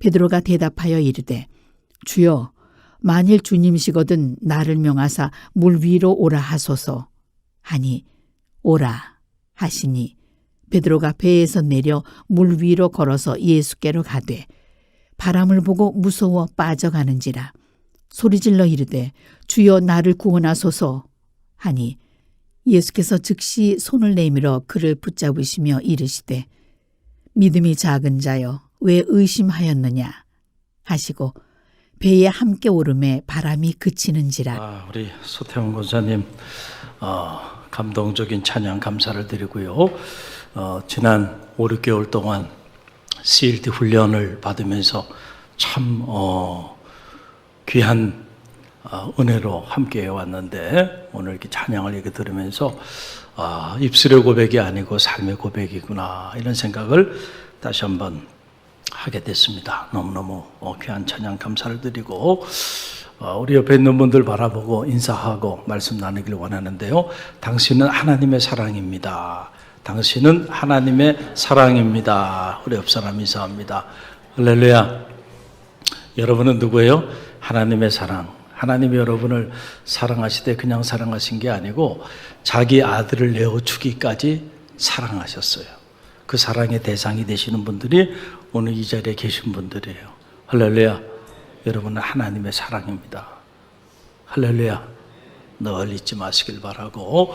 베드로가 대답하여 이르되 주여 만일 주님이시거든 나를 명하사 물 위로 오라 하소서 하니 오라 하시니 베드로가 배에서 내려 물 위로 걸어서 예수께로 가되 바람을 보고 무서워 빠져가는지라 소리질러 이르되 주여 나를 구원하소서 하니 예수께서 즉시 손을 내밀어 그를 붙잡으시며 이르시되 믿음이 작은 자여 왜 의심하였느냐 하시고 배에 함께 오름에 바람이 그치는지라. 우리 소태원 권사님 감동적인 찬양 감사를 드리고요. 지난 5, 6개월 동안 CLT 훈련을 받으면서 참 귀한 은혜로 함께 해왔는데 오늘 이렇게 찬양을 이렇게 들으면서 입술의 고백이 아니고 삶의 고백이구나 이런 생각을 다시 한번 하게 됐습니다. 너무너무 귀한 찬양 감사를 드리고 우리 옆에 있는 분들 바라보고 인사하고 말씀 나누기를 원하는데요. 당신은 하나님의 사랑입니다. 당신은 하나님의 사랑입니다. 우리 옆 사람 인사합니다. 할렐루야. 여러분은 누구예요? 하나님의 사랑. 하나님이 여러분을 사랑하시되 그냥 사랑하신 게 아니고 자기 아들을 내어주기까지 사랑하셨어요. 그 사랑의 대상이 되시는 분들이 오늘 이 자리에 계신 분들이에요. 할렐루야. 여러분은 하나님의 사랑입니다. 할렐루야. 늘 잊지 마시길 바라고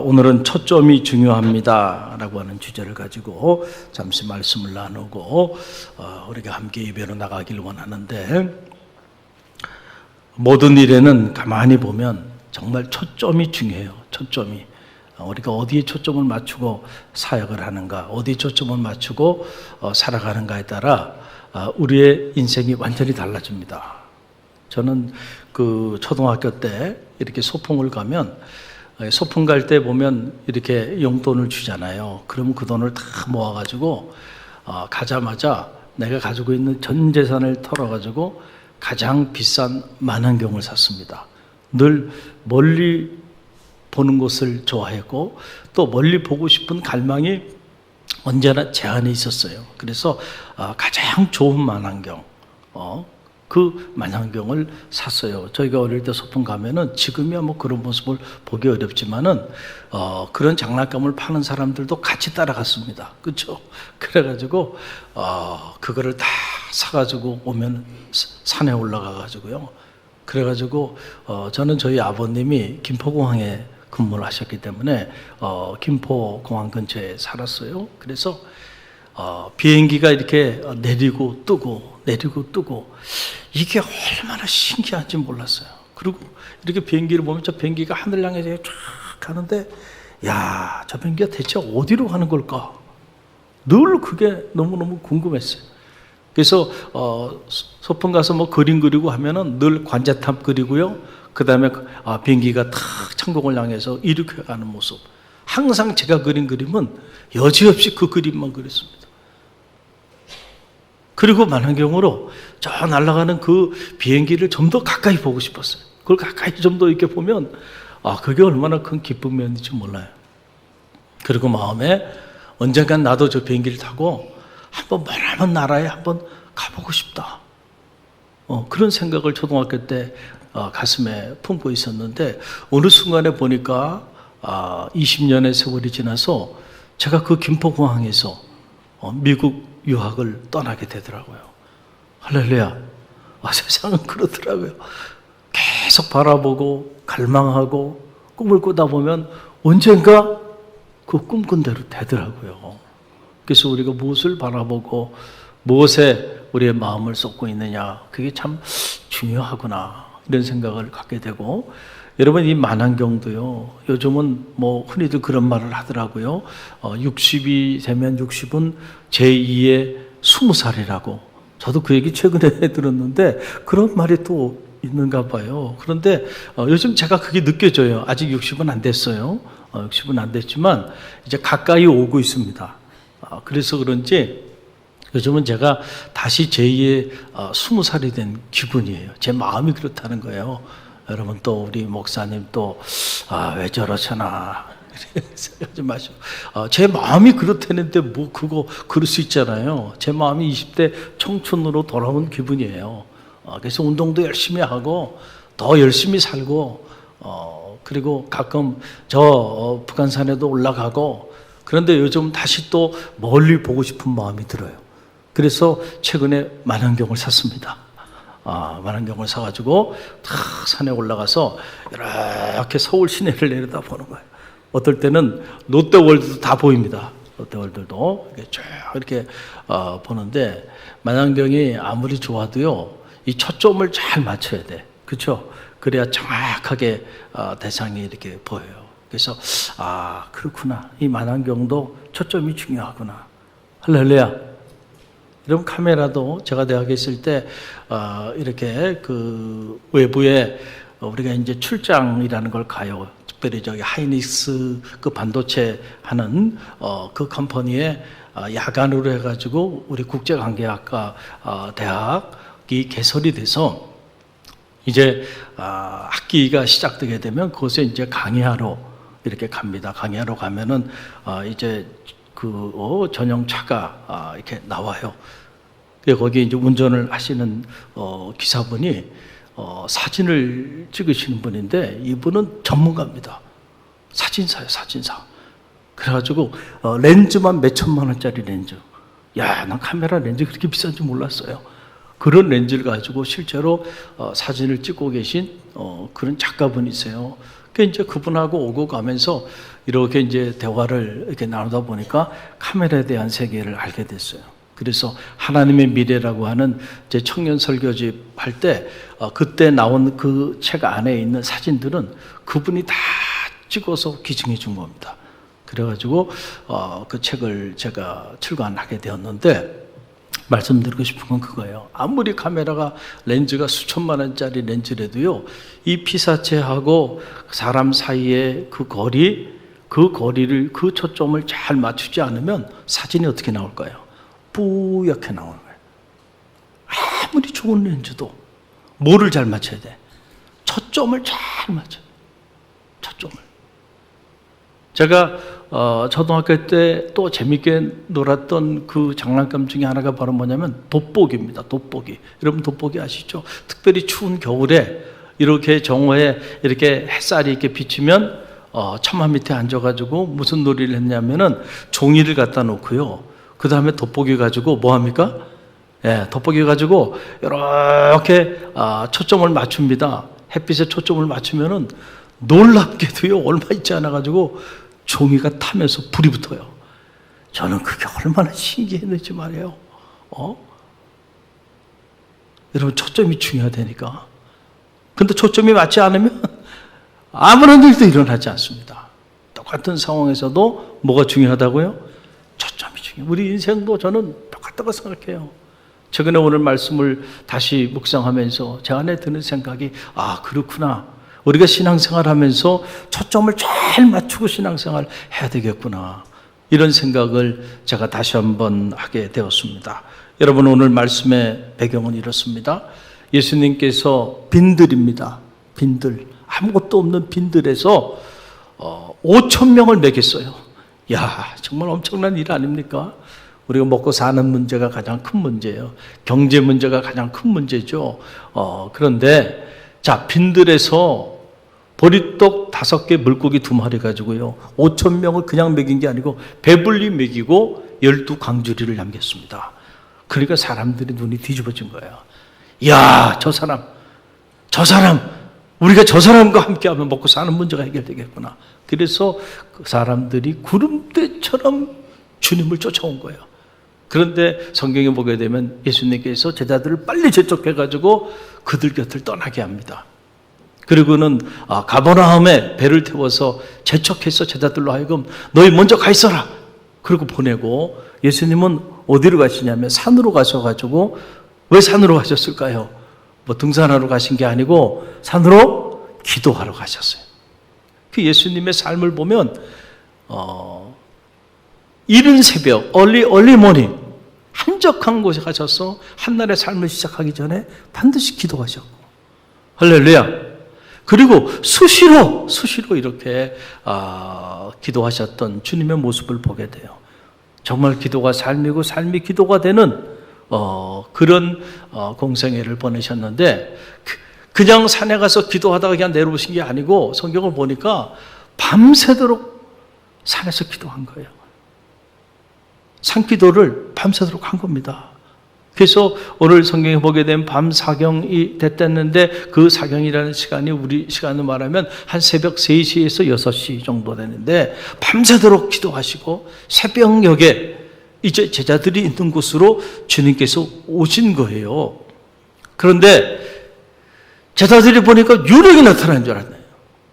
오늘은 초점이 중요합니다 라고 하는 주제를 가지고 잠시 말씀을 나누고 우리가 함께 예배로 나가길 원하는데 모든 일에는 가만히 보면 정말 초점이 중요해요. 초점이. 우리가 어디에 초점을 맞추고 사역을 하는가, 어디에 초점을 맞추고 살아가는가에 따라 우리의 인생이 완전히 달라집니다. 저는 그 초등학교 때 이렇게 소풍을 가면 소풍 갈 때 보면 이렇게 용돈을 주잖아요. 그러면 그 돈을 다 모아가지고 가자마자 내가 가지고 있는 전 재산을 털어가지고 가장 비싼 만안경을 샀습니다. 늘 멀리 보는 것을 좋아했고 또 멀리 보고 싶은 갈망이 언제나 제 안에 있었어요. 그래서 가장 좋은 만안경, 그 만안경을 샀어요. 저희가 어릴 때 소풍 가면은 지금이야 뭐 그런 모습을 보기 어렵지만은 그런 장난감을 파는 사람들도 같이 따라갔습니다. 그렇죠? 그래가지고 그거를 다 사가지고 오면 산에 올라가가지고요. 그래가지고 저는 저희 아버님이 김포공항에 근무를 하셨기 때문에 김포공항 근처에 살았어요. 그래서 비행기가 이렇게 내리고 뜨고 이게 얼마나 신기한지 몰랐어요. 그리고 이렇게 비행기를 보면 저 비행기가 하늘 향해서 쫙 가는데 야, 저 비행기가 대체 어디로 가는 걸까? 늘 그게 너무너무 궁금했어요. 그래서 소풍 가서 뭐 그림 그리고 하면은 늘 관자탑 그리고요. 그 다음에 비행기가 탁 천국을 향해서 이렇게 가는 모습. 항상 제가 그린 그림은 여지없이 그 그림만 그렸습니다. 그리고 만안경으로 저 날아가는 그 비행기를 좀 더 가까이 보고 싶었어요. 그걸 가까이 좀 더 이렇게 보면 그게 얼마나 큰 기쁨이었는지 몰라요. 그리고 마음에 언젠간 나도 저 비행기를 타고 한번 멀한 나라에 한번 가보고 싶다. 그런 생각을 초등학교 때 가슴에 품고 있었는데 어느 순간에 보니까 20년의 세월이 지나서 제가 그 김포공항에서 미국 유학을 떠나게 되더라고요. 할렐루야. 세상은 그렇더라고요. 계속 바라보고 갈망하고 꿈을 꾸다 보면 언젠가 그 꿈꾼 대로 되더라고요. 그래서 우리가 무엇을 바라보고 무엇에 우리의 마음을 쏟고 있느냐, 그게 참 중요하구나 이런 생각을 갖게 되고, 여러분 이 만안경도요, 요즘은 뭐 흔히들 그런 말을 하더라고요. 60이 되면 60은 제2의 20살이라고. 저도 그 얘기 최근에 들었는데 그런 말이 또 있는가 봐요. 그런데 요즘 제가 그게 느껴져요. 아직 60은 안 됐어요. 60은 안 됐지만 이제 가까이 오고 있습니다. 그래서 그런지 요즘은 제가 다시 제2의 20살이 된 기분이에요. 제 마음이 그렇다는 거예요. 여러분 또 우리 목사님 또 왜 저러시나 생각하지 마시고. 제 마음이 그렇다는데 뭐 그거 그럴 수 있잖아요. 제 마음이 20대 청춘으로 돌아온 기분이에요. 그래서 운동도 열심히 하고 더 열심히 살고 그리고 가끔 저 북한산에도 올라가고 그런데 요즘 다시 또 멀리 보고 싶은 마음이 들어요. 그래서 최근에 만안경을 샀습니다. 만안경을 사가지고 다 산에 올라가서 이렇게 서울 시내를 내려다 보는 거예요. 어떨 때는 롯데월드도 다 보입니다. 롯데월드도 이렇게 보는데 만안경이 아무리 좋아도요, 이 초점을 잘 맞춰야 돼. 그렇죠? 그래야 정확하게 대상이 이렇게 보여요. 그래서 그렇구나. 이 만안경도 초점이 중요하구나. 할렐루야. 여러분, 카메라도 제가 대학에 있을 때 이렇게 그 외부에 우리가 이제 출장이라는 걸 가요. 특별히 저기 하이닉스 그 반도체 하는 그 컴퍼니에 야간으로 해가지고 우리 국제관계학과 대학이 개설이 돼서 이제 학기가 시작되게 되면 그곳에 이제 강의하러 이렇게 갑니다. 강의하러 가면은 이제 그 전용차가 이렇게 나와요. 거기 이제 운전을 하시는 기사분이 사진을 찍으시는 분인데 이분은 전문가입니다. 사진사예요, 사진사. 그래가지고 렌즈만 몇 천만 원짜리 렌즈. 야, 난 카메라 렌즈 그렇게 비싼 줄 몰랐어요. 그런 렌즈를 가지고 실제로 사진을 찍고 계신 그런 작가분이세요. 그 이제 그분하고 오고 가면서 이렇게 이제 대화를 이렇게 나누다 보니까 카메라에 대한 세계를 알게 됐어요. 그래서 하나님의 미래라고 하는 제 청년 설교집 할 때 그때 나온 그 책 안에 있는 사진들은 그분이 다 찍어서 기증해 준 겁니다. 그래가지고 그 책을 제가 출간하게 되었는데 말씀드리고 싶은 건 그거예요. 아무리 카메라가 렌즈가 수천만 원짜리 렌즈라도요, 이 피사체하고 사람 사이의 그 거리를 그 초점을 잘 맞추지 않으면 사진이 어떻게 나올까요? 뿌옇게 나오는 거예요. 아무리 좋은 렌즈도 뭐를 잘 맞춰야 돼? 초점을 잘 맞춰야 돼. 초점을. 제가 초등학교 때 또 재밌게 놀았던 그 장난감 중에 하나가 바로 뭐냐면 돋보기입니다. 돋보기. 여러분 돋보기 아시죠? 특별히 추운 겨울에 이렇게 정오에 이렇게 햇살이 이렇게 비치면 천막 밑에 앉아가지고 무슨 놀이를 했냐면은 종이를 갖다 놓고요. 그 다음에 돋보기 가지고 뭐 합니까? 돋보기 가지고 이렇게 초점을 맞춥니다. 햇빛에 초점을 맞추면은 놀랍게도요, 얼마 있지 않아가지고 종이가 타면서 불이 붙어요. 저는 그게 얼마나 신기했는지 말이에요. 여러분, 초점이 중요하다니까. 근데 초점이 맞지 않으면 아무런 일도 일어나지 않습니다. 똑같은 상황에서도 뭐가 중요하다고요? 초점이 중요해요. 우리 인생도 저는 똑같다고 생각해요. 최근에 오늘 말씀을 다시 묵상하면서 제 안에 드는 생각이 그렇구나. 우리가 신앙생활 하면서 초점을 잘 맞추고 신앙생활 해야 되겠구나. 이런 생각을 제가 다시 한번 하게 되었습니다. 여러분, 오늘 말씀의 배경은 이렇습니다. 예수님께서 빈들입니다. 빈들. 아무것도 없는 빈들에서 5,000명을 먹였어요. 야, 정말 엄청난 일 아닙니까? 우리가 먹고 사는 문제가 가장 큰 문제예요. 경제 문제가 가장 큰 문제죠. 그런데 자, 빈들에서 보리떡 5개, 물고기 2마리 가지고요, 5,000명을 그냥 먹인 게 아니고 배불리 먹이고 12강주리를 남겼습니다. 그러니까 사람들이 눈이 뒤집어진 거예요. 야, 저 사람 우리가 저 사람과 함께하면 먹고 사는 문제가 해결되겠구나. 그래서 그 사람들이 구름대처럼 주님을 쫓아온 거예요. 그런데 성경에 보게 되면 예수님께서 제자들을 빨리 재촉해가지고 그들 곁을 떠나게 합니다. 그리고는 가버나움에 배를 태워서 재촉해서 제자들로 하여금 너희 먼저 가 있어라. 그리고 보내고, 예수님은 어디로 가시냐면 산으로 가셔가지고, 왜 산으로 가셨을까요? 뭐 등산하러 가신 게 아니고 산으로 기도하러 가셨어요. 그 예수님의 삶을 보면 이른 새벽, early morning, 한적한 곳에 가셔서 한날의 삶을 시작하기 전에 반드시 기도하셨고, 할렐루야. 그리고 수시로 이렇게 기도하셨던 주님의 모습을 보게 돼요. 정말 기도가 삶이고 삶이 기도가 되는 그런 공생애를 보내셨는데, 그냥 산에 가서 기도하다가 그냥 내려오신 게 아니고 성경을 보니까 밤새도록 산에서 기도한 거예요. 산기도를 밤새도록 한 겁니다. 그래서 오늘 성경에 보게 된 밤 사경이 됐댔는데, 그 사경이라는 시간이 우리 시간으로 말하면 한 새벽 3시에서 6시 정도 되는데, 밤새도록 기도하시고 새벽녘에 이제 제자들이 있는 곳으로 주님께서 오신 거예요. 그런데 제자들이 보니까 유령이 나타난 줄 알았네요.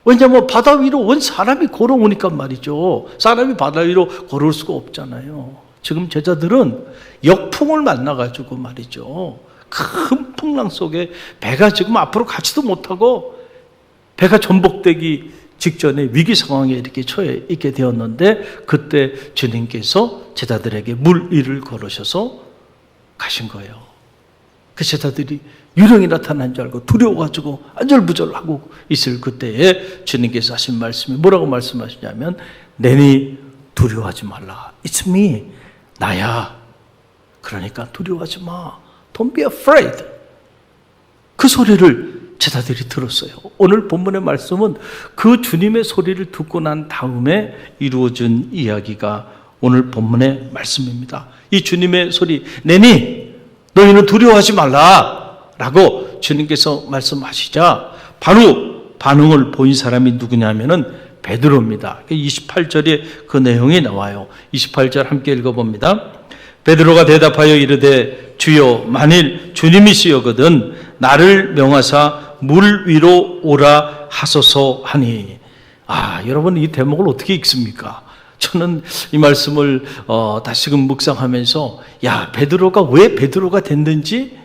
왜냐하면 바다 위로 온 사람이 걸어오니까 말이죠. 사람이 바다 위로 걸어올 수가 없잖아요. 지금 제자들은 역풍을 만나가지고 말이죠. 큰 풍랑 속에 배가 지금 앞으로 가지도 못하고 배가 전복되기 직전에 위기 상황에 이렇게 처해 있게 되었는데, 그때 주님께서 제자들에게 물 위를 걸으셔서 가신 거예요. 그 제자들이 유령이 나타난 줄 알고 두려워가지고 안절부절하고 있을 그때에 주님께서 하신 말씀이 뭐라고 말씀하시냐면, 내니 두려워하지 말라. It's me. 나야. 그러니까 두려워하지 마. Don't be afraid. 그 소리를 제자들이 들었어요. 오늘 본문의 말씀은 그 주님의 소리를 듣고 난 다음에 이루어진 이야기가 오늘 본문의 말씀입니다. 이 주님의 소리, 내니 너희는 두려워하지 말라 라고 주님께서 말씀하시자 바로 반응을 보인 사람이 누구냐면은 베드로입니다. 28절에 그 내용이 나와요. 28절 함께 읽어봅니다. 베드로가 대답하여 이르되 주여, 만일 주님이시여거든 나를 명하사 물 위로 오라 하소서 하니. 여러분, 이 대목을 어떻게 읽습니까? 저는 이 말씀을 다시금 묵상하면서 베드로가 왜 베드로가 됐는지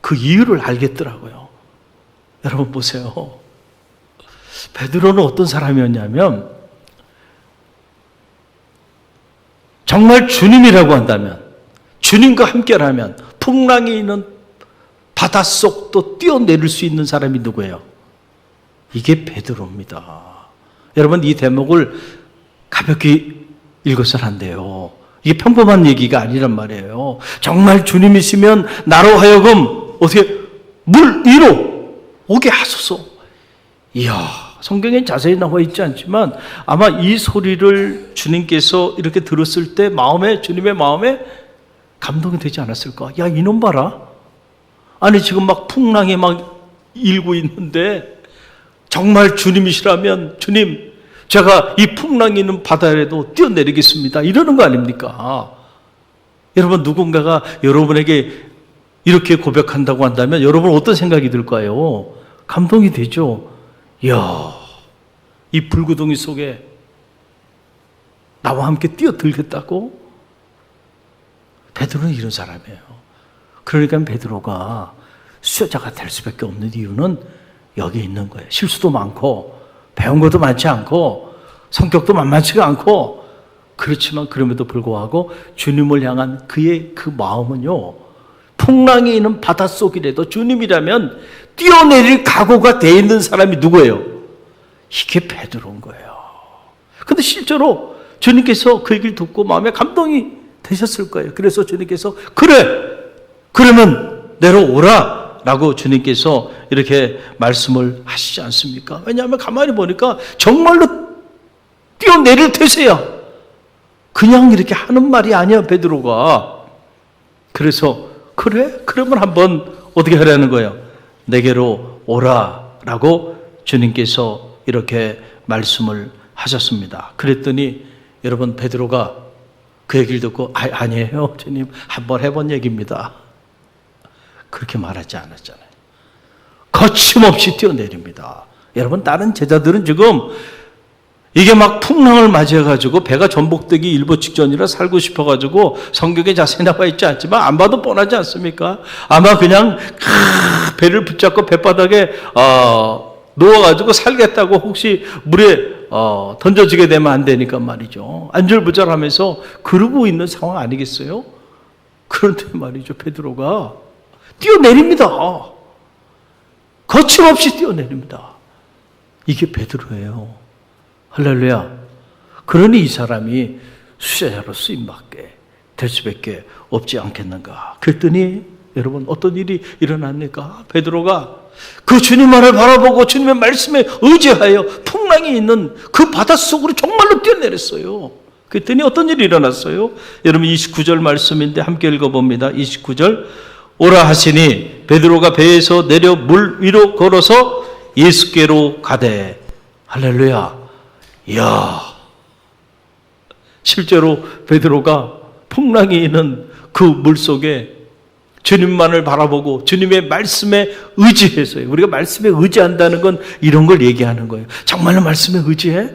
그 이유를 알겠더라고요. 여러분 보세요. 베드로는 어떤 사람이었냐면, 정말 주님이라고 한다면, 주님과 함께라면 풍랑이 있는 바닷속도 뛰어내릴 수 있는 사람이 누구예요? 이게 베드로입니다. 여러분, 이 대목을 가볍게 읽어서는 안 돼요. 이게 평범한 얘기가 아니란 말이에요. 정말 주님이시면 나로 하여금 어떻게 물 위로 오게 하소서. 이야, 성경에 자세히 나와 있지 않지만 아마 이 소리를 주님께서 이렇게 들었을 때 주님의 마음에 감동이 되지 않았을까? 야, 이놈 봐라. 아니, 지금 막 풍랑이 막 일고 있는데 정말 주님이시라면, 주님, 제가 이 풍랑이 있는 바다에도 뛰어내리겠습니다. 이러는 거 아닙니까? 여러분, 누군가가 여러분에게 이렇게 고백한다고 한다면 여러분 어떤 생각이 들까요? 감동이 되죠. 이야, 이 불구덩이 속에 나와 함께 뛰어들겠다고? 베드로는 이런 사람이에요. 그러니까 베드로가 수여자가 될 수밖에 없는 이유는 여기 있는 거예요. 실수도 많고 배운 것도 많지 않고 성격도 만만치가 않고, 그렇지만 그럼에도 불구하고 주님을 향한 그의 그 마음은요, 풍랑이 있는 바닷속이라도 주님이라면 뛰어내릴 각오가 돼 있는 사람이 누구예요? 이게 베드로인 거예요. 근데 실제로 주님께서 그 얘기를 듣고 마음에 감동이 되셨을 거예요. 그래서 주님께서 그러면 내려오라 라고 주님께서 이렇게 말씀을 하시지 않습니까? 왜냐하면 가만히 보니까 정말로 뛰어내릴 태세야. 그냥 이렇게 하는 말이 아니야, 베드로가. 그래서 그러면 한번 어떻게 하라는 거예요? 내게로 오라 라고 주님께서 이렇게 말씀을 하셨습니다. 그랬더니 여러분, 베드로가 그 얘기를 듣고 아니에요, 주님, 한번 해본 얘기입니다. 그렇게 말하지 않았잖아요. 거침없이 뛰어내립니다. 여러분, 다른 제자들은 지금 이게 막 풍랑을 맞이해가지고 배가 전복되기 일보 직전이라 살고 싶어가지고 성경에 자세히 나와 있지 않지만 안 봐도 뻔하지 않습니까? 아마 그냥 배를 붙잡고 뱃바닥에 누워가지고 살겠다고, 혹시 물에 던져지게 되면 안 되니까 말이죠. 안절부절하면서 그러고 있는 상황 아니겠어요? 그런데 말이죠, 베드로가 뛰어내립니다. 거침없이 뛰어내립니다. 이게 베드로예요. 할렐루야. 그러니 이 사람이 수제자로 쓰임받게 될 수밖에 없지 않겠는가. 그랬더니 여러분 어떤 일이 일어납니까? 베드로가 그 주님 말을 바라보고 주님의 말씀에 의지하여 풍랑이 있는 그 바닷속으로 정말로 뛰어내렸어요. 그랬더니 어떤 일이 일어났어요? 여러분 29절 말씀인데 함께 읽어봅니다. 29절. 오라 하시니 베드로가 배에서 내려 물 위로 걸어서 예수께로 가되. 할렐루야. 이야, 실제로 베드로가 풍랑이 있는 그 물속에 주님만을 바라보고 주님의 말씀에 의지해서요. 우리가 말씀에 의지한다는 건 이런 걸 얘기하는 거예요. 정말로 말씀에 의지해?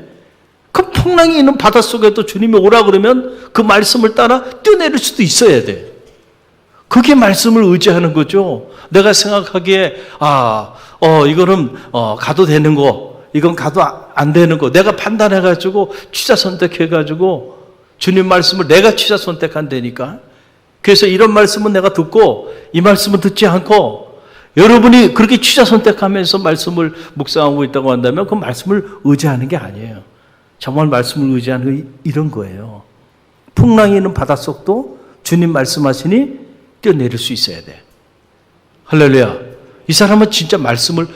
그 풍랑이 있는 바닷속에도 주님이 오라 그러면 그 말씀을 따라 뛰어내릴 수도 있어야 돼. 그게 말씀을 의지하는 거죠. 내가 생각하기에 이거는 가도 되는 거, 이건 가도 안 되는 거, 내가 판단해가지고 취사 선택해가지고 주님 말씀을 내가 취사 선택한다니까. 그래서 이런 말씀은 내가 듣고 이 말씀은 듣지 않고, 여러분이 그렇게 취사 선택하면서 말씀을 묵상하고 있다고 한다면 그 말씀을 의지하는 게 아니에요. 정말 말씀을 의지하는 건 이런 거예요. 풍랑이 있는 바닷속도 주님 말씀하시니 뛰어내릴 수 있어야 돼. 할렐루야. 이 사람은 진짜 말씀을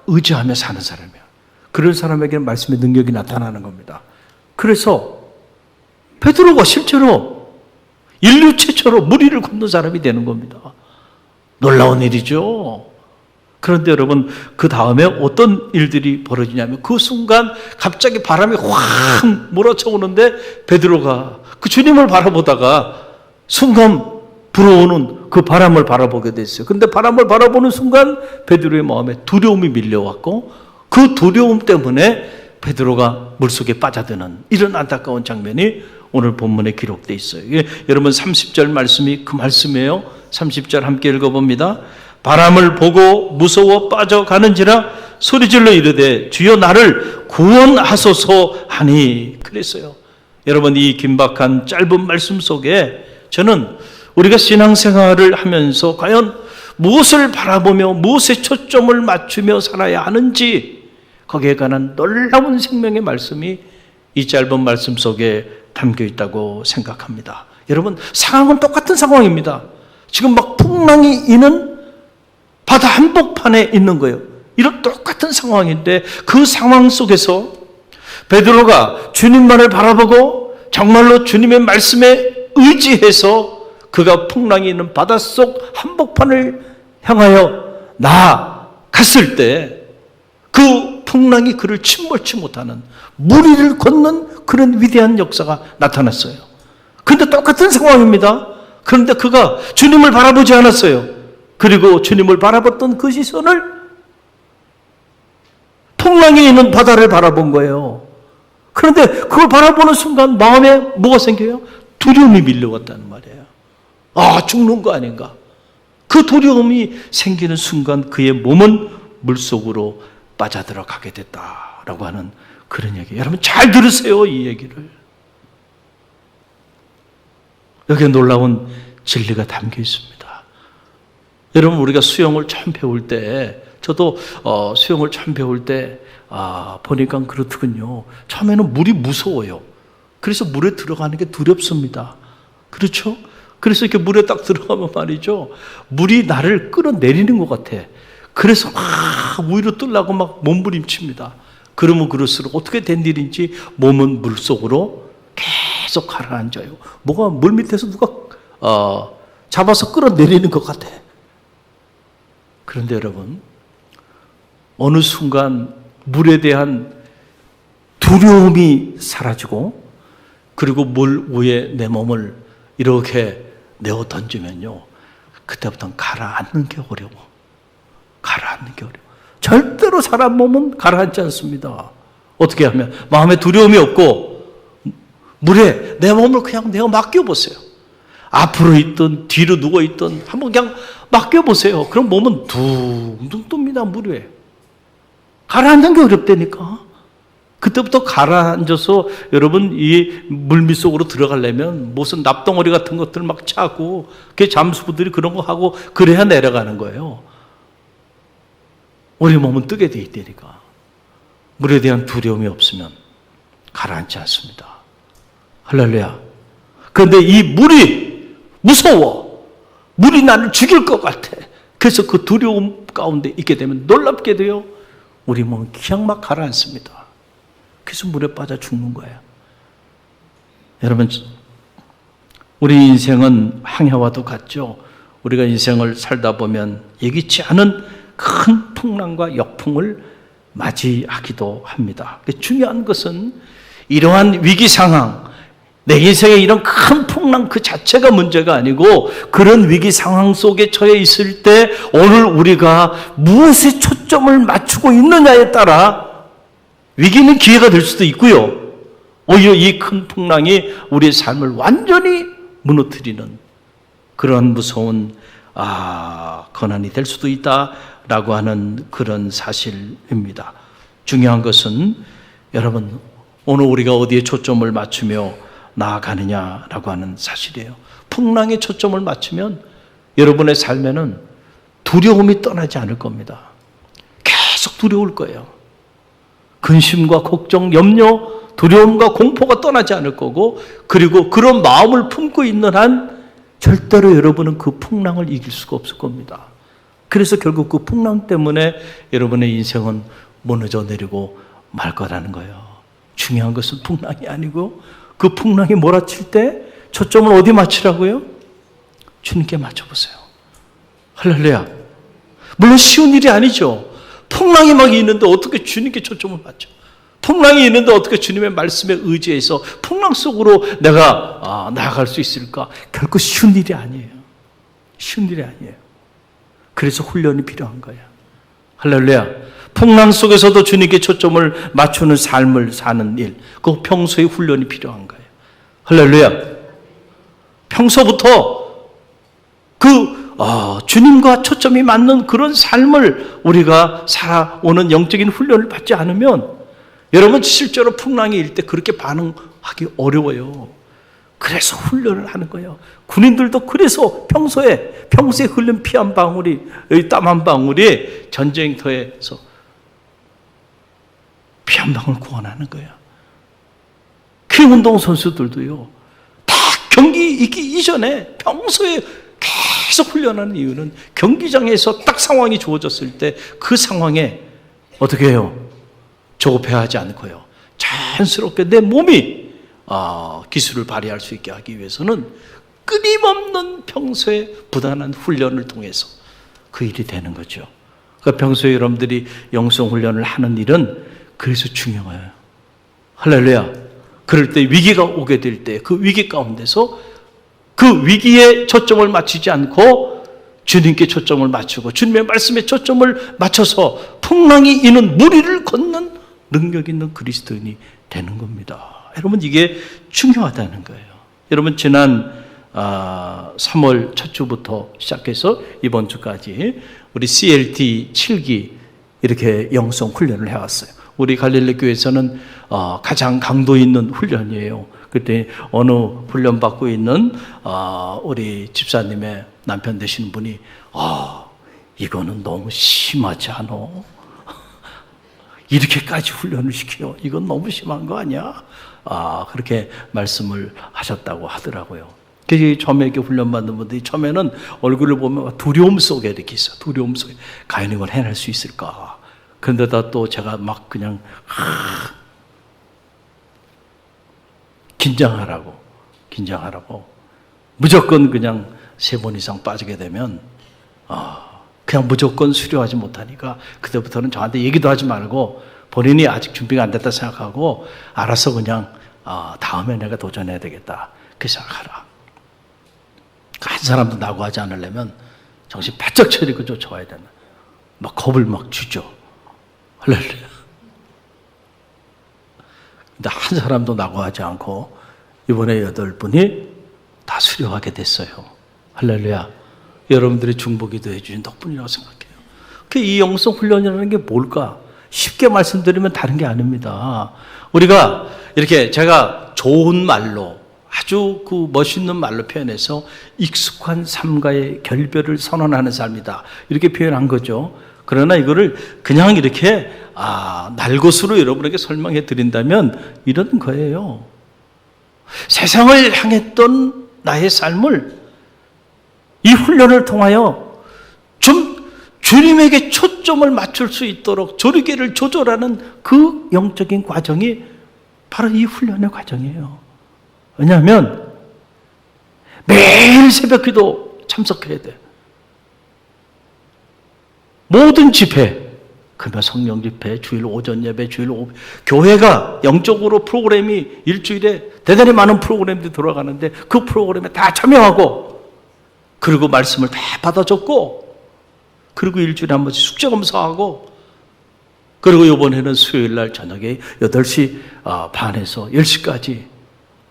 의지하며 사는 사람이야. 그런 사람에게는 말씀의 능력이 나타나는 겁니다. 그래서 베드로가 실제로 인류 최초로 물 위를 걷는 사람이 되는 겁니다. 놀라운 일이죠. 그런데 여러분, 그 다음에 어떤 일들이 벌어지냐면 그 순간 갑자기 바람이 확 몰아쳐 오는데 베드로가 그 주님을 바라보다가 순간 불어오는 그 바람을 바라보게 됐어요. 그런데 바람을 바라보는 순간 베드로의 마음에 두려움이 밀려왔고 그 두려움 때문에 베드로가 물속에 빠져드는 이런 안타까운 장면이 오늘 본문에 기록되어 있어요. 여러분 30절 말씀이 그 말씀이에요. 30절 함께 읽어봅니다. 바람을 보고 무서워 빠져가는지라 소리질러 이르되 주여 나를 구원하소서 하니 그랬어요. 여러분 이 긴박한 짧은 말씀 속에 저는 우리가 신앙생활을 하면서 과연 무엇을 바라보며 무엇에 초점을 맞추며 살아야 하는지 거기에 관한 놀라운 생명의 말씀이 이 짧은 말씀 속에 담겨 있다고 생각합니다. 여러분 상황은 똑같은 상황입니다. 지금 막 풍랑이 있는 바다 한복판에 있는 거예요. 이런 똑같은 상황인데 그 상황 속에서 베드로가 주님만을 바라보고 정말로 주님의 말씀에 의지해서 그가 풍랑이 있는 바닷속 한복판을 향하여 나아갔을 때 그 풍랑이 그를 침몰치 못하는 물 위를 걷는 그런 위대한 역사가 나타났어요. 그런데 똑같은 상황입니다. 그런데 그가 주님을 바라보지 않았어요. 그리고 주님을 바라봤던 그 시선을 풍랑이 있는 바다를 바라본 거예요. 그런데 그걸 바라보는 순간 마음에 뭐가 생겨요? 두려움이 밀려왔다는 말이에요. 죽는 거 아닌가? 그 두려움이 생기는 순간 그의 몸은 물속으로 빠져들어가게 됐다라고 하는 그런 얘기. 여러분 잘 들으세요, 이 얘기를. 여기에 놀라운 진리가 담겨 있습니다. 여러분 우리가 수영을 처음 배울 때, 저도 수영을 처음 배울 때 보니까 그렇더군요. 처음에는 물이 무서워요. 그래서 물에 들어가는 게 두렵습니다. 그렇죠? 그래서 이렇게 물에 딱 들어가면 말이죠, 물이 나를 끌어내리는 것 같아. 그래서 막 위로 뜨려고 막 몸부림칩니다. 그러면 그럴수록 어떻게 된 일인지 몸은 물속으로 계속 가라앉아요. 뭐가 물 밑에서 누가 잡아서 끌어내리는 것 같아. 그런데 여러분, 어느 순간 물에 대한 두려움이 사라지고 그리고 물 위에 내 몸을 이렇게 내어 던지면요, 그때부터는 가라앉는 게 어려워. 가라앉는 게 어려워. 절대로 사람 몸은 가라앉지 않습니다. 어떻게 하면? 마음에 두려움이 없고 물에 내 몸을 그냥 내어 맡겨보세요. 앞으로 있든 뒤로 누워있든 한번 그냥 맡겨보세요. 그럼 몸은 둥둥 뜹니다. 물 위에. 가라앉는 게 어렵다니까. 그때부터 가라앉아서 여러분 이 물밑 속으로 들어가려면 무슨 납덩어리 같은 것들 막 차고, 그 잠수부들이 그런 거 하고 그래야 내려가는 거예요. 우리 몸은 뜨게 돼 있다니까. 물에 대한 두려움이 없으면 가라앉지 않습니다. 할렐루야. 그런데 이 물이 무서워. 물이 나를 죽일 것 같아. 그래서 그 두려움 가운데 있게 되면 놀랍게도요, 우리 몸은 그냥 막 가라앉습니다. 그래서 물에 빠져 죽는 거예요. 여러분, 우리 인생은 항해와도 같죠. 우리가 인생을 살다 보면 예기치 않은 큰 풍랑과 역풍을 맞이하기도 합니다. 중요한 것은 이러한 위기 상황, 내 인생에 이런 큰 풍랑 그 자체가 문제가 아니고, 그런 위기 상황 속에 처해 있을 때 오늘 우리가 무엇에 초점을 맞추고 있느냐에 따라 위기는 기회가 될 수도 있고요, 오히려 이 큰 풍랑이 우리의 삶을 완전히 무너뜨리는 그런 무서운 고난이 될 수도 있다라고 하는 그런 사실입니다. 중요한 것은 여러분, 오늘 우리가 어디에 초점을 맞추며 나아가느냐라고 하는 사실이에요. 풍랑에 초점을 맞추면 여러분의 삶에는 두려움이 떠나지 않을 겁니다. 계속 두려울 거예요. 근심과 걱정, 염려, 두려움과 공포가 떠나지 않을 거고, 그리고 그런 마음을 품고 있는 한 절대로 여러분은 그 풍랑을 이길 수가 없을 겁니다. 그래서 결국 그 풍랑 때문에 여러분의 인생은 무너져 내리고 말 거라는 거예요. 중요한 것은 풍랑이 아니고, 그 풍랑이 몰아칠 때 초점을 어디 맞추라고요? 주님께 맞춰보세요. 할렐루야. 물론 쉬운 일이 아니죠. 풍랑이 막 있는데 어떻게 주님께 초점을 맞춰? 풍랑이 있는데 어떻게 주님의 말씀에 의지해서 풍랑 속으로 내가 나아갈 수 있을까? 결코 쉬운 일이 아니에요. 쉬운 일이 아니에요. 그래서 훈련이 필요한 거예요. 할렐루야. 풍랑 속에서도 주님께 초점을 맞추는 삶을 사는 일, 그 평소에 훈련이 필요한 거예요. 할렐루야. 평소부터 주님과 초점이 맞는 그런 삶을 우리가 살아오는 영적인 훈련을 받지 않으면 여러분 실제로 풍랑이 일 때 그렇게 반응하기 어려워요. 그래서 훈련을 하는 거예요. 군인들도 그래서 평소에 흘린 피 한 방울이, 땀 한 방울이 전쟁터에서 피 한 방울 구원하는 거예요. 그 운동 선수들도요, 다 경기 있기 이전에 평소에 계속 훈련하는 이유는 경기장에서 딱 상황이 주어졌을 때 그 상황에 어떻게 해요? 조급해하지 않고요, 자연스럽게 내 몸이 기술을 발휘할 수 있게 하기 위해서는 끊임없는 평소에 부단한 훈련을 통해서 그 일이 되는 거죠. 그러니까 평소에 여러분들이 영성훈련을 하는 일은 그래서 중요해요. 할렐루야. 그럴 때 위기가 오게 될 때 그 위기 가운데서 그 위기에 초점을 맞추지 않고 주님께 초점을 맞추고 주님의 말씀에 초점을 맞춰서 풍랑이 있는 무리를 걷는 능력 있는 그리스도인이 되는 겁니다. 여러분, 이게 중요하다는 거예요. 여러분, 지난 3월 첫 주부터 시작해서 이번 주까지 우리 CLT 7기 이렇게 영성 훈련을 해왔어요. 우리 갈릴리 교회에서는 가장 강도 있는 훈련이에요. 그때 어느 훈련 받고 있는 우리 집사님의 남편 되시는 분이 이거는 너무 심하지 않아? 이렇게까지 훈련을 시켜? 이건 너무 심한 거 아니야? 그렇게 말씀을 하셨다고 하더라고요. 그 처음에 이렇게 훈련받는 분들이 처음에는 얼굴을 보면 두려움 속에 이렇게 있어요. 두려움 속에 과연 이걸 해낼 수 있을까? 그런데다 또 제가 막 그냥 긴장하라고 무조건 그냥 3번 이상 빠지게 되면 그냥 무조건 수료하지 못하니까 그때부터는 저한테 얘기도 하지 말고 본인이 아직 준비가 안 됐다 생각하고 알아서 그냥 다음에 내가 도전해야 되겠다 그 생각하라. 한 사람도 나고 하지 않으려면 정신 바짝 차리고 쫓아와야 된다. 막 겁을 막 주죠. 할렐루야. 근데 한 사람도 나고 하지 않고 이번에 8분이 다 수료하게 됐어요. 할렐루야. 여러분들의 중보기도 해주신 덕분이라고 생각해요. 이 영성 훈련이라는 게 뭘까? 쉽게 말씀드리면 다른 게 아닙니다. 우리가 이렇게 제가 좋은 말로 아주 그 멋있는 말로 표현해서 익숙한 삶과의 결별을 선언하는 삶이다. 이렇게 표현한 거죠. 그러나 이거를 그냥 이렇게 날것으로 여러분에게 설명해 드린다면 이런 거예요. 세상을 향했던 나의 삶을 이 훈련을 통하여 좀 주님에게 초점을 맞출 수 있도록 조리개를 조절하는 그 영적인 과정이 바로 이 훈련의 과정이에요. 왜냐하면 매일 새벽기도 참석해야 돼. 모든 집회, 그러면 성령 집회, 주일 오전 예배, 주일 오후, 교회가 영적으로 프로그램이 일주일에 대단히 많은 프로그램들이 돌아가는데 그 프로그램에 다 참여하고, 그리고 말씀을 다 받아 적고, 그리고 일주일에 한 번씩 숙제 검사하고, 그리고 이번에는 수요일 날 저녁에 8시 반에서 10시까지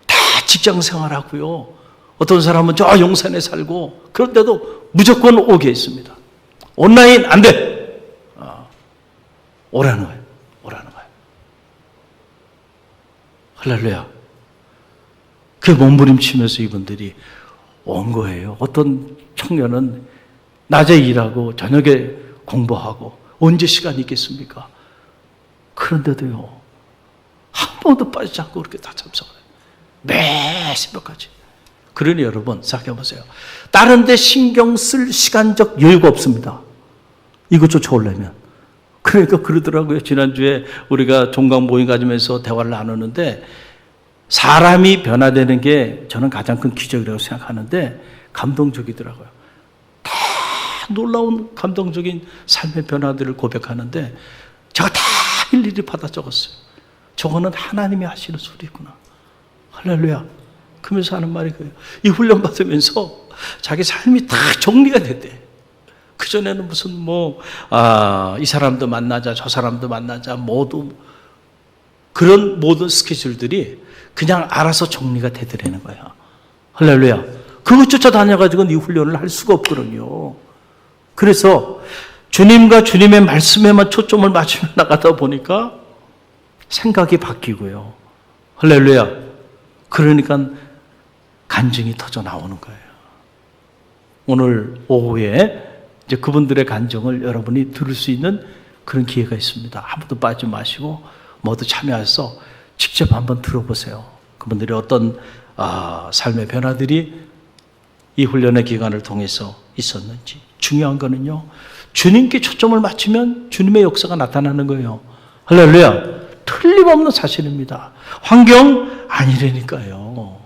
다 직장 생활하고요. 어떤 사람은 저 용산에 살고, 그런데도 무조건 오게 했습니다. 온라인 안 돼. 오라는 거예요. 오라는 거예요. 할렐루야. 그 몸부림치면서 이분들이 온 거예요. 어떤 청년은 낮에 일하고 저녁에 공부하고 언제 시간이 있겠습니까? 그런데도요, 한 번도 빠지지 않고 그렇게 다 참석을 해요. 매 새벽까지. 그러니 여러분 생각해 보세요. 다른 데 신경 쓸 시간적 여유가 없습니다. 이것 쫓아오려면. 그러니까 그러더라고요. 지난주에 우리가 종강 모임 가지면서 대화를 나누는데, 사람이 변화되는 게 저는 가장 큰 기적이라고 생각하는데 감동적이더라고요. 다 놀라운 감동적인 삶의 변화들을 고백하는데 제가 다 일일이 받아 적었어요. 저거는 하나님이 하시는 소리구나. 할렐루야. 그러면서 하는 말이 그래요. 이 훈련 받으면서 자기 삶이 다 정리가 됐대. 그전에는 무슨 이 사람도 만나자, 저 사람도 만나자, 모두 그런 모든 스케줄들이 그냥 알아서 정리가 되더라는 거야. 할렐루야. 그것 쫓아다녀가지고는 이 훈련을 할 수가 없거든요. 그래서 주님과 주님의 말씀에만 초점을 맞추며 나가다 보니까 생각이 바뀌고요. 할렐루야. 그러니까 간증이 터져 나오는 거예요. 오늘 오후에 이제 그분들의 간증을 여러분이 들을 수 있는 그런 기회가 있습니다. 아무도 빠지지 마시고 모두 참여해서 직접 한번 들어보세요. 그분들이 어떤 삶의 변화들이 이 훈련의 기간을 통해서 있었는지. 중요한 거는요, 주님께 초점을 맞추면 주님의 역사가 나타나는 거예요. 할렐루야. 틀림없는 사실입니다. 환경 아니라니까요.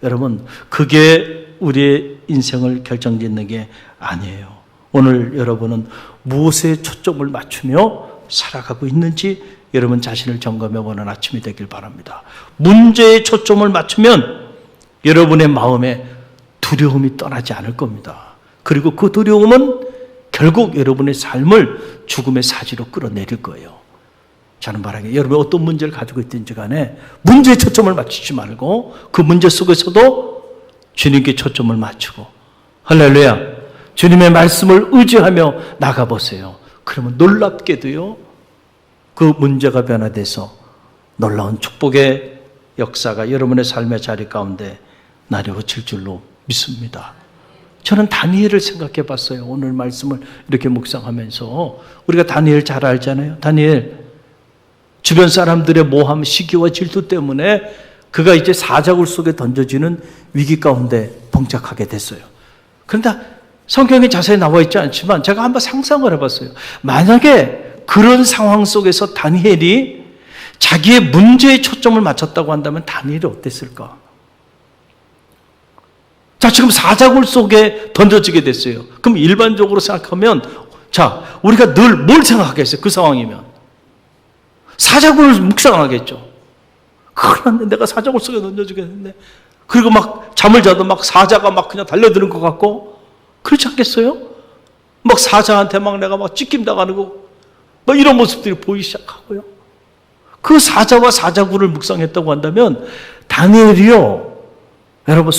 여러분, 그게 우리의 인생을 결정짓는 게 아니에요. 오늘 여러분은 무엇에 초점을 맞추며 살아가고 있는지 여러분 자신을 점검해보는 아침이 되길 바랍니다. 문제에 초점을 맞추면 여러분의 마음에 두려움이 떠나지 않을 겁니다. 그리고 그 두려움은 결국 여러분의 삶을 죽음의 사지로 끌어내릴 거예요. 저는 말하기에 여러분이 어떤 문제를 가지고 있든지 간에 문제에 초점을 맞추지 말고 그 문제 속에서도 주님께 초점을 맞추고, 할렐루야, 주님의 말씀을 의지하며 나가보세요. 그러면 놀랍게도요, 그 문제가 변화돼서 놀라운 축복의 역사가 여러분의 삶의 자리 가운데 나려질 줄로 믿습니다. 저는 다니엘을 생각해 봤어요. 오늘 말씀을 이렇게 묵상하면서. 우리가 다니엘 잘 알잖아요. 다니엘, 주변 사람들의 모함, 시기와 질투 때문에 그가 이제 사자굴 속에 던져지는 위기 가운데 봉착하게 됐어요. 그런데 성경에 자세히 나와 있지 않지만 제가 한번 상상을 해봤어요. 만약에 그런 상황 속에서 다니엘이 자기의 문제에 초점을 맞췄다고 한다면 다니엘이 어땠을까? 자, 지금 사자굴 속에 던져지게 됐어요. 그럼 일반적으로 생각하면, 자, 우리가 늘 뭘 생각하겠어요? 그 상황이면 사자굴을 묵상하겠죠. 그런데 내가 사자굴 속에 던져지겠는데, 그리고 막 잠을 자도 막 사자가 막 그냥 달려드는 것 같고, 그렇지 않겠어요? 막 사자한테 막 내가 막 찢김 당하는 거, 막 이런 모습들이 보이기 시작하고요. 그 사자와 사자굴을 묵상했다고 한다면 다니엘이요, 여러분,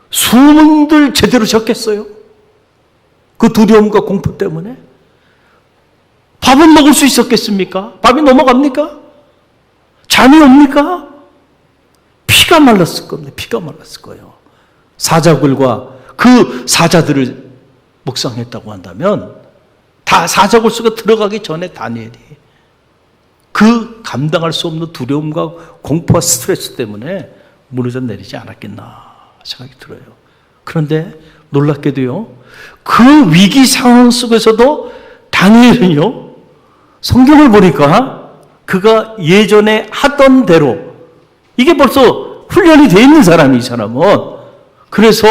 숨을 제대로 쉬었겠어요? 그 두려움과 공포 때문에? 밥은 먹을 수 있었겠습니까? 밥이 넘어갑니까? 잠이 옵니까? 피가 말랐을 겁니다. 피가 말랐을 거예요. 사자굴과 그 사자들을 묵상했다고 한다면 다 사자굴 속에 들어가기 전에 다니엘이 그 감당할 수 없는 두려움과 공포와 스트레스 때문에 무너져 내리지 않았겠나 생각이 들어요. 그런데 놀랍게도요, 그 위기 상황 속에서도 다니엘은요, 성경을 보니까 그가 예전에 하던 대로, 이게 벌써 훈련이 되어 있는 사람이, 이 사람은. 그래서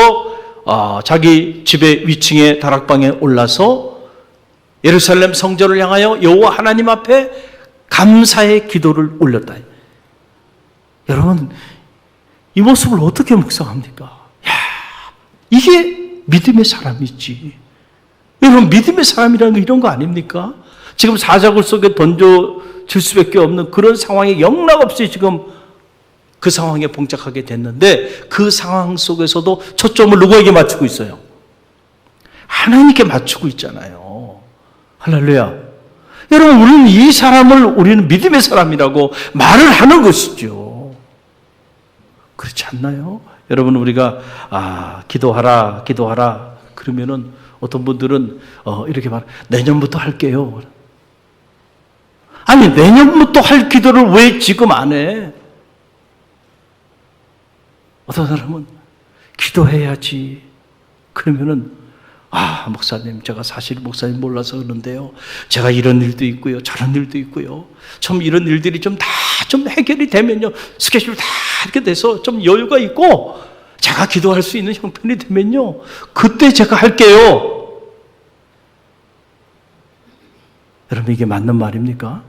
자기 집의 위층에 다락방에 올라서 예루살렘 성전을 향하여 여호와 하나님 앞에 감사의 기도를 올렸다. 여러분, 이 모습을 어떻게 묵상합니까? 야, 이게 믿음의 사람이지. 여러분, 믿음의 사람이라는 게 이런 거 아닙니까? 지금 사자굴 속에 던져질 수밖에 없는 그런 상황에 영락없이 지금 그 상황에 봉착하게 됐는데, 그 상황 속에서도 초점을 누구에게 맞추고 있어요? 하나님께 맞추고 있잖아요. 할렐루야. 여러분, 우리는 이 사람을 우리는 믿음의 사람이라고 말을 하는 것이죠. 그렇지 않나요? 여러분, 우리가 기도하라 그러면은 어떤 분들은 이렇게 말, 내년부터 할게요. 아니, 내년부터 할 기도를 왜 지금 안 해? 어떤 사람은 기도해야지. 그러면은 목사님, 제가 사실 목사님 몰라서 그러는데요, 제가 이런 일도 있고요, 저런 일도 있고요, 좀 이런 일들이 좀 다 좀 해결이 되면요, 스케줄 다 이렇게 돼서 좀 여유가 있고 제가 기도할 수 있는 형편이 되면요, 그때 제가 할게요. 여러분, 이게 맞는 말입니까?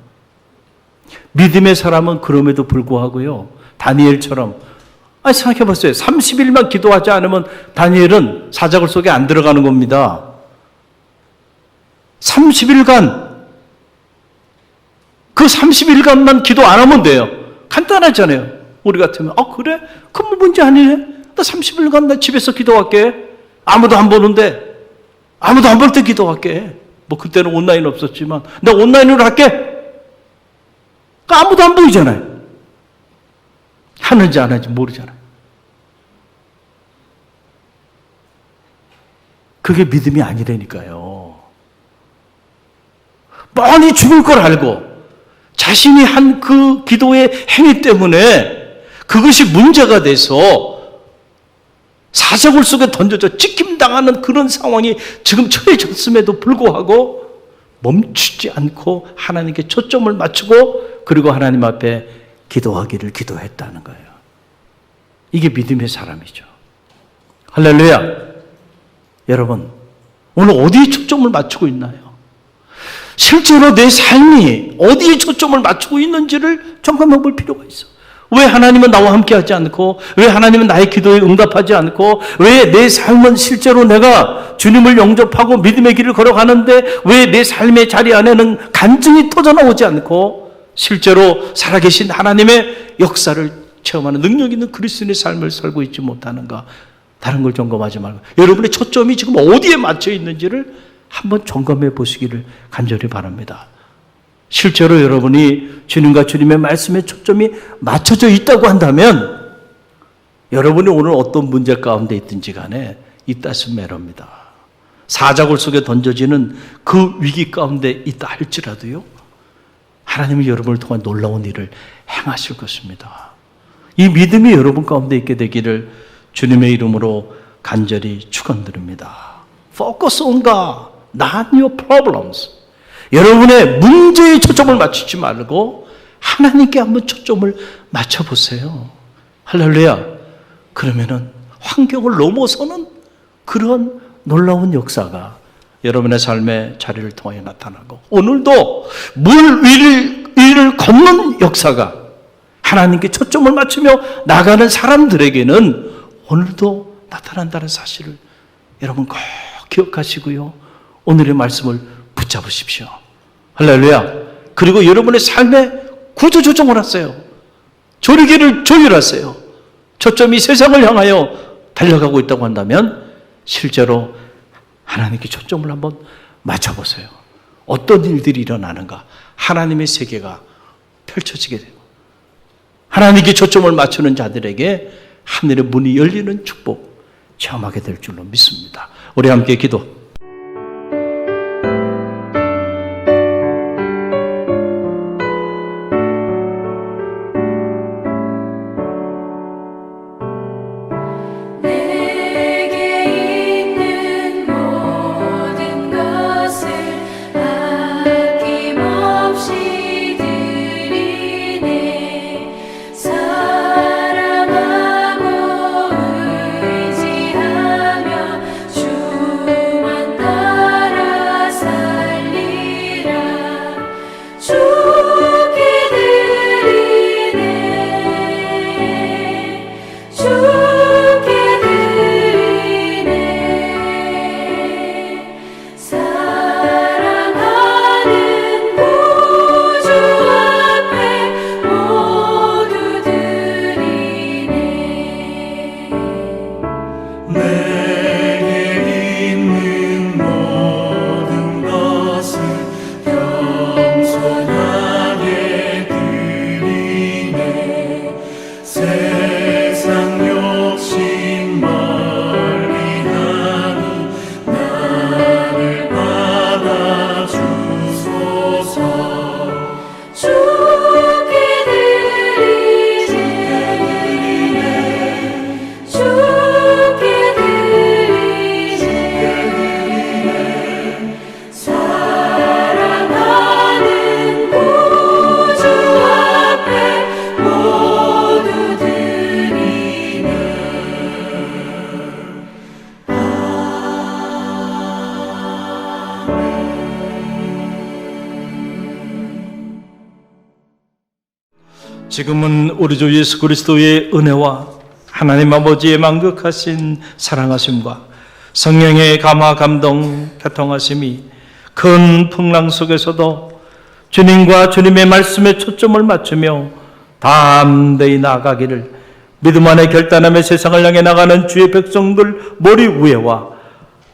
믿음의 사람은 그럼에도 불구하고요, 다니엘처럼 생각해 봤어요. 30일만 기도하지 않으면 다니엘은 사자굴 속에 안 들어가는 겁니다. 30일간, 그 30일간만 기도 안 하면 돼요. 간단하잖아요. 우리 같으면, 그래? 그럼 뭐 문제 아니네? 나 30일간 나 집에서 기도할게. 아무도 안 보는데, 아무도 안 볼 때 기도할게. 뭐 그때는 온라인 없었지만, 나 온라인으로 할게. 아무도 안 보이잖아요. 하는지 안 하는지 모르잖아요. 그게 믿음이 아니라니까요. 뻔히 죽을 걸 알고 자신이 한 그 기도의 행위 때문에 그것이 문제가 돼서 사자굴 속에 던져져 찍힘당하는 그런 상황이 지금 처해졌음에도 불구하고 멈추지 않고 하나님께 초점을 맞추고 그리고 하나님 앞에 기도하기를 기도했다는 거예요. 이게 믿음의 사람이죠. 할렐루야. 여러분, 오늘 어디에 초점을 맞추고 있나요? 실제로 내 삶이 어디에 초점을 맞추고 있는지를 점검해 볼 필요가 있어. 왜 하나님은 나와 함께 하지 않고, 왜 하나님은 나의 기도에 응답하지 않고, 왜 내 삶은 실제로 내가 주님을 영접하고 믿음의 길을 걸어가는데 왜 내 삶의 자리 안에는 간증이 터져나오지 않고 실제로 살아계신 하나님의 역사를 체험하는 능력 있는 그리스도인의 삶을 살고 있지 못하는가? 다른 걸 점검하지 말고 여러분의 초점이 지금 어디에 맞춰 있는지를 한번 점검해 보시기를 간절히 바랍니다. 실제로 여러분이 주님과 주님의 말씀에 초점이 맞춰져 있다고 한다면 여러분이 오늘 어떤 문제 가운데 있든지 간에 이따스 매럽니다. 사자굴 속에 던져지는 그 위기 가운데 있다 할지라도요, 하나님이 여러분을 통한 놀라운 일을 행하실 것입니다. 이 믿음이 여러분 가운데 있게 되기를 주님의 이름으로 간절히 축원드립니다. Focus on God, not your problems. 여러분의 문제에 초점을 맞추지 말고 하나님께 한번 초점을 맞춰보세요. 할렐루야. 그러면은 환경을 넘어서는 그런 놀라운 역사가 여러분의 삶의 자리를 통해 나타나고, 오늘도 물 위를 걷는 역사가 하나님께 초점을 맞추며 나가는 사람들에게는 오늘도 나타난다는 사실을 여러분 꼭 기억하시고요, 오늘의 말씀을 붙잡으십시오. 할렐루야. 그리고 여러분의 삶에 구조 조정을 하세요. 조리개를 조율하세요. 초점이 세상을 향하여 달려가고 있다고 한다면 실제로 하나님께 초점을 한번 맞춰보세요. 어떤 일들이 일어나는가? 하나님의 세계가 펼쳐지게 되고 하나님께 초점을 맞추는 자들에게 하늘의 문이 열리는 축복 체험하게 될 줄로 믿습니다. 우리 함께 기도. 지금은 우리 주 예수 그리스도의 은혜와 하나님 아버지의 만극하신 사랑하심과 성령의 감화 감동 교통하심이 큰 풍랑 속에서도 주님과 주님의 말씀에 초점을 맞추며 담대히 나아가기를 믿음 안에 결단하며 세상을 향해 나가는 주의 백성들 머리 위에와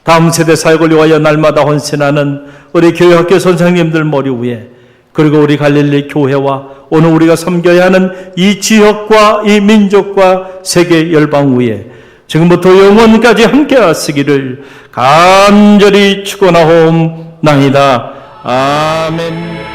다음 세대 사역을 위하여 날마다 헌신하는 우리 교회 학교 선생님들 머리 위에, 그리고 우리 갈릴리 교회와 오늘 우리가 섬겨야 하는 이 지역과 이 민족과 세계 열방 위에 지금부터 영원까지 함께 하시기를 간절히 축원하옵나이다. 아멘.